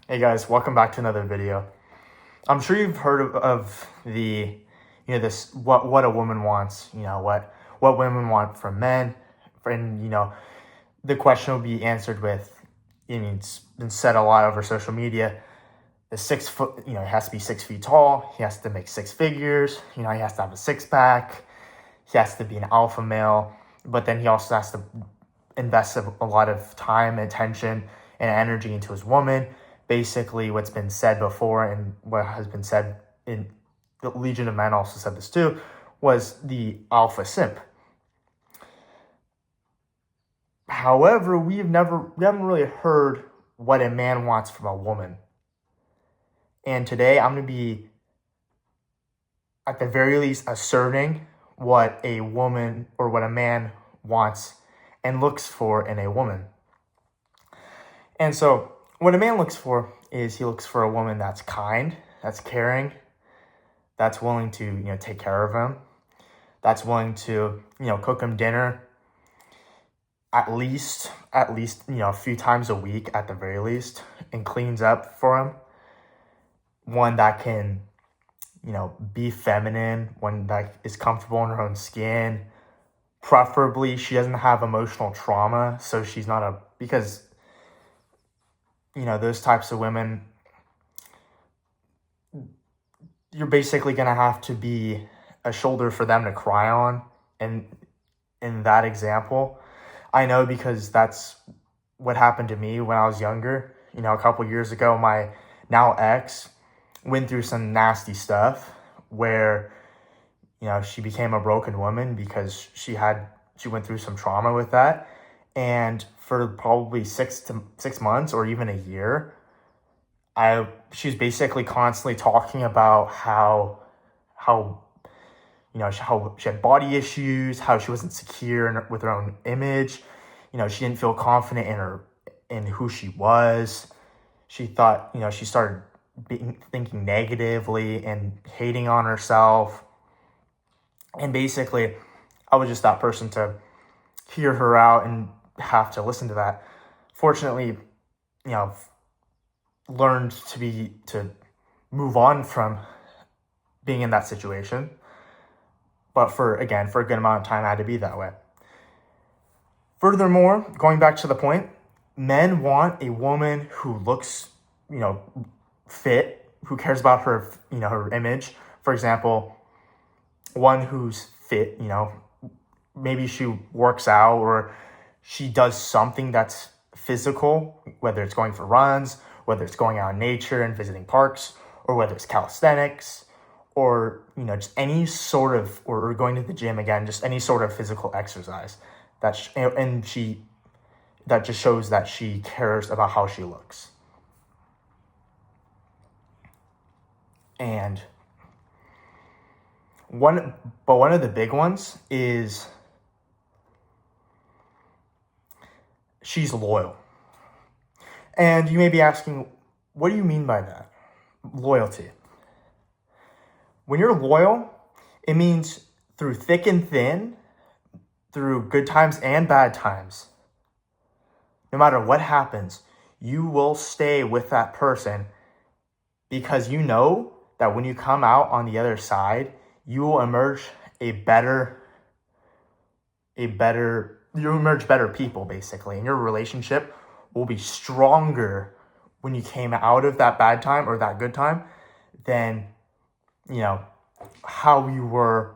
Hey guys, welcome back to another video. I'm sure you've heard of the, this what a woman wants. What women want from men, and the question will be answered with, it's been said a lot over social media. The 6 foot, he has to be 6 feet tall. He has to make six figures. He has to have a six pack. He has to be an alpha male, but then he also has to invest a lot of time, attention, and energy into his woman. Basically, what's been said before, and what has been said in the Legion of Men also said this too, was the alpha simp. However, we haven't really heard what a man wants from a woman. And today I'm going to be, at the very least, asserting what a woman or what a man wants and looks for in a woman. And so what a man looks for is he looks for a woman that's kind, that's caring, that's willing to, take care of him, that's willing to, cook him dinner at least, a few times a week at the very least, and cleans up for him. One that can, be feminine, one that is comfortable in her own skin. Preferably, she doesn't have emotional trauma, so she's not because those types of women, you're basically going to have to be a shoulder for them to cry on. And in that example, I know because that's what happened to me when I was younger. A couple years ago, my now ex went through some nasty stuff where, she became a broken woman because she went through some trauma with that. And for probably 6 months or even a year, she was basically constantly talking about how how she had body issues, how she wasn't secure with her own image. She didn't feel confident in who she was. She thought, she started thinking negatively and hating on herself. And basically, I was just that person to hear her out and have to listen to that. Fortunately, learned to move on from being in that situation. But for a good amount of time, I had to be that way. Furthermore, going back to the point, men want a woman who looks, fit, who cares about her, her image. For example, one who's fit, maybe she works out or she does something that's physical, whether it's going for runs, whether it's going out in nature and visiting parks, or whether it's calisthenics, or just any sort of, or going to the gym again, just any sort of physical exercise that just shows that she cares about how she looks. And one of the big ones is she's loyal. And you may be asking, what do you mean by that? Loyalty. When you're loyal, it means through thick and thin, through good times and bad times, no matter what happens, you will stay with that person because you know that when you come out on the other side, you will emerge better people, basically, and your relationship will be stronger when you came out of that bad time or that good time than how you were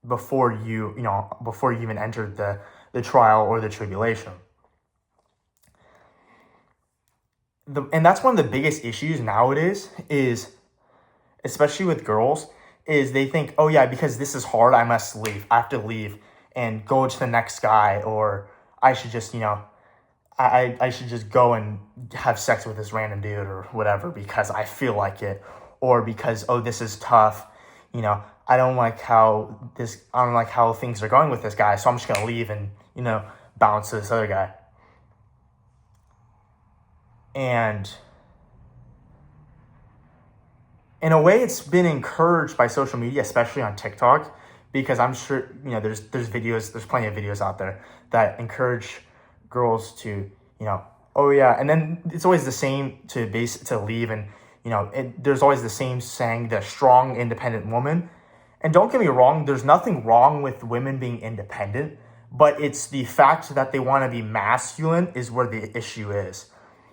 before you even entered the trial or the tribulation. And that's one of the biggest issues nowadays is, especially with girls, is they think, oh yeah, because this is hard, I must leave. I have to leave and go to the next guy, or I should just, I should just go and have sex with this random dude or whatever because I feel like it, or because, oh, this is tough. I don't like how things are going with this guy, so I'm just going to leave and, bounce to this other guy. And in a way, it's been encouraged by social media, especially on TikTok, because I'm sure, there's plenty of videos out there that encourage girls to, Oh yeah, and then it's always the same to leave, and there's always the same saying, the strong, independent woman. And don't get me wrong, there's nothing wrong with women being independent, but it's the fact that they want to be masculine is where the issue is.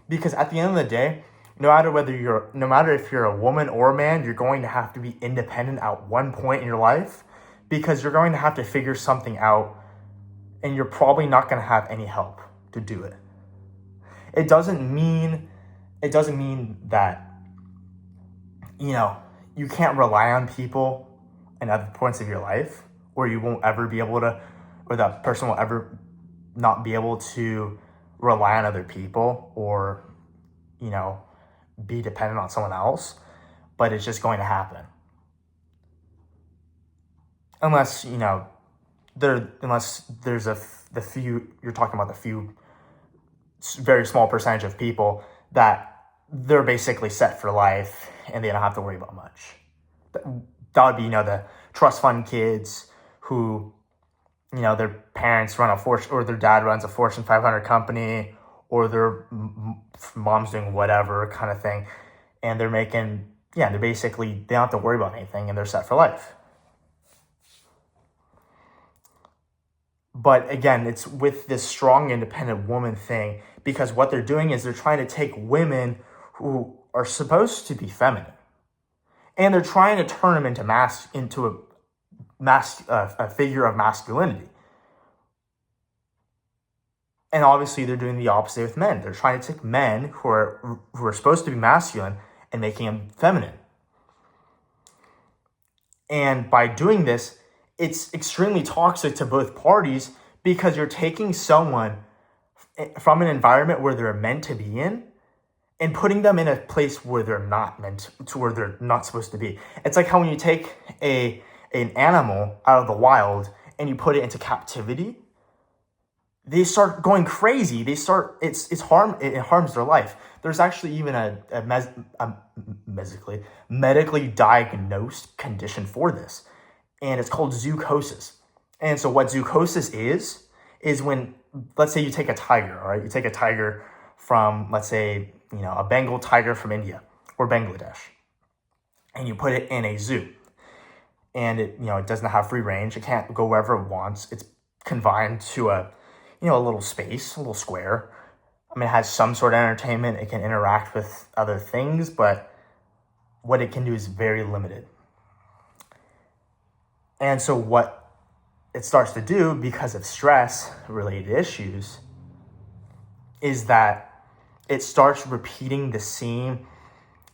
Because at the end of the day, no matter if you're a woman or a man, you're going to have to be independent at one point in your life, because you're going to have to figure something out, and you're probably not going to have any help to do it. It doesn't mean that you can't rely on people in other points of your life, or you won't ever be able to, or that person will ever not be able to rely on other people, or be dependent on someone else. But it's just going to happen, unless there's the few, you're talking about the few very small percentage of people that they're basically set for life and they don't have to worry about much. That would be, the trust fund kids who, their parents run a Fortune, or their dad runs a Fortune 500 company, or their mom's doing whatever kind of thing. And they're making, they don't have to worry about anything and they're set for life. But again, it's with this strong, independent woman thing, because what they're doing is they're trying to take women who are supposed to be feminine, and they're trying to turn them into a figure of masculinity. And obviously, they're doing the opposite with men. They're trying to take men who are supposed to be masculine and making them feminine. And by doing this, it's extremely toxic to both parties, because you're taking someone from an environment where they're meant to be in and putting them in a place where they're not where they're not supposed to be. It's like how when you take an animal out of the wild and you put it into captivity, they start going crazy. It harms their life. There's actually even a medically diagnosed condition for this, and it's called zoochosis. And so what zoochosis is when, let's say you take a tiger, all right? You take a tiger from, let's say, a Bengal tiger from India or Bangladesh, and you put it in a zoo. And it doesn't have free range. It can't go wherever it wants. It's confined to a little space, a little square. I mean, it has some sort of entertainment. It can interact with other things, but what it can do is very limited. And so what it starts to do, because of stress-related issues, is that it starts repeating the same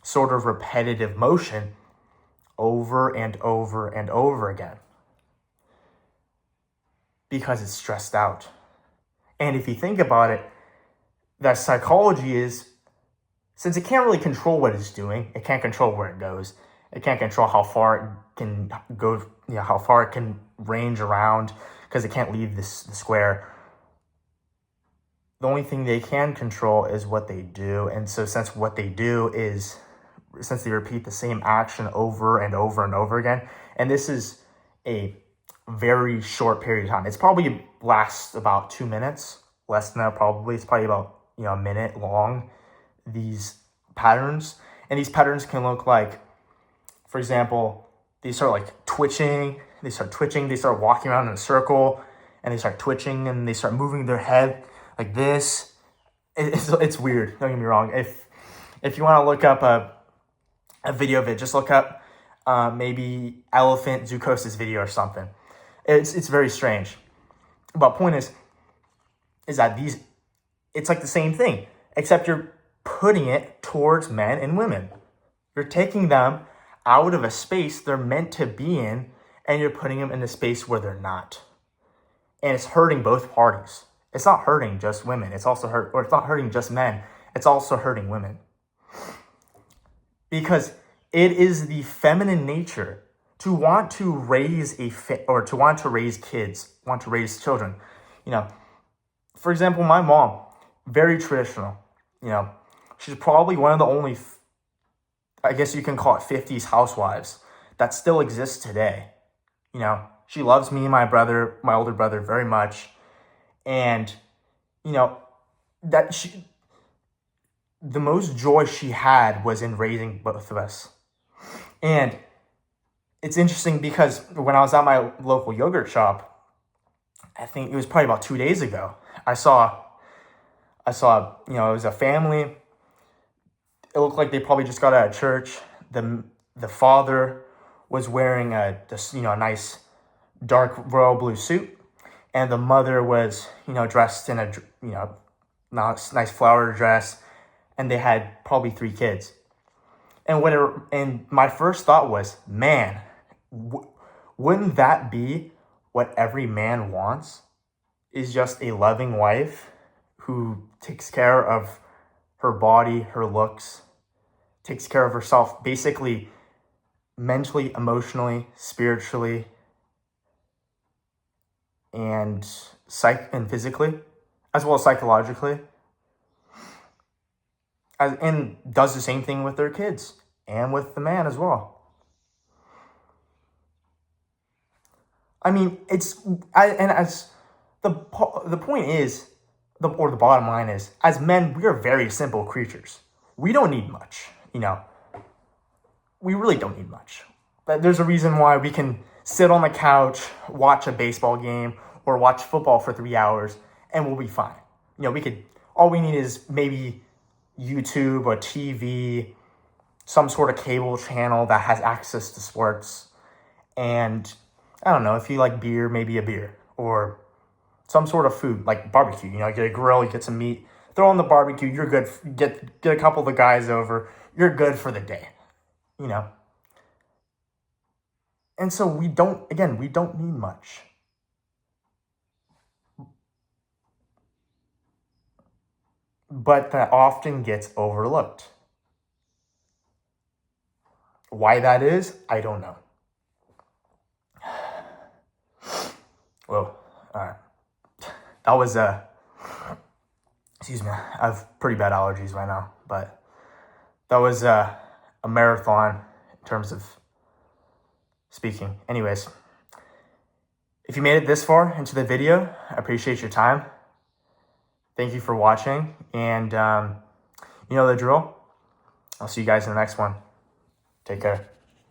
sort of repetitive motion over and over and over again, because it's stressed out. And if you think about it, that psychology is, since it can't really control what it's doing, it can't control where it goes, it can't control how far it can go, how far it can range around, because it can't leave the square. The only thing they can control is what they do. And so since they repeat the same action over and over and over again, and this is a very short period of time. It's probably lasts about 2 minutes, less than that probably. It's probably about a minute long, these patterns. And these patterns can look like, for example, they start twitching, they start walking around in a circle, and they start twitching, and they start moving their head like this. It's weird, don't get me wrong. If you want to look up a video of it, just look up maybe elephant zoochosis video or something. It's very strange. But point is that it's like the same thing, except you're putting it towards men and women. You're taking them out of a space they're meant to be in, and you're putting them in a space where they're not. And it's hurting both parties. It's not hurting just women. It's not hurting just men. It's also hurting women. Because it is the feminine nature to want to raise to want to raise kids, want to raise children. For example, my mom, very traditional. She's probably one of the only, I guess you can call it 50s housewives that still exist today. She loves me and my older brother very much. And, that the most joy she had was in raising both of us. And it's interesting because when I was at my local yogurt shop, I think it was probably about 2 days ago, I saw, it was a family. It looked like they probably just got out of church. The father was wearing a nice dark royal blue suit, and the mother was dressed in a nice flowered dress, and they had probably 3 kids. And my first thought was, man, wouldn't that be what every man wants? Is just a loving wife who takes care of her body, her looks, takes care of herself, basically mentally, emotionally, spiritually, and physically, as well as psychologically, and does the same thing with their kids and with the man as well. I mean, the point is, the bottom line is, as men, we are very simple creatures. We don't need much, We really don't need much. But there's a reason why we can sit on the couch, watch a baseball game, or watch football for 3 hours, and we'll be fine. All we need is maybe YouTube or TV, some sort of cable channel that has access to sports, and I don't know, if you like beer, maybe a beer, or some sort of food, like barbecue, get a grill, you get some meat, throw on the barbecue, you're good, get a couple of the guys over, you're good for the day, And so we don't need much. But that often gets overlooked. Why that is, I don't know. Whoa, all right. That was excuse me, I have pretty bad allergies right now, but that was a marathon in terms of speaking. Anyways, if you made it this far into the video, I appreciate your time. Thank you for watching, and you know the drill. I'll see you guys in the next one. Take care.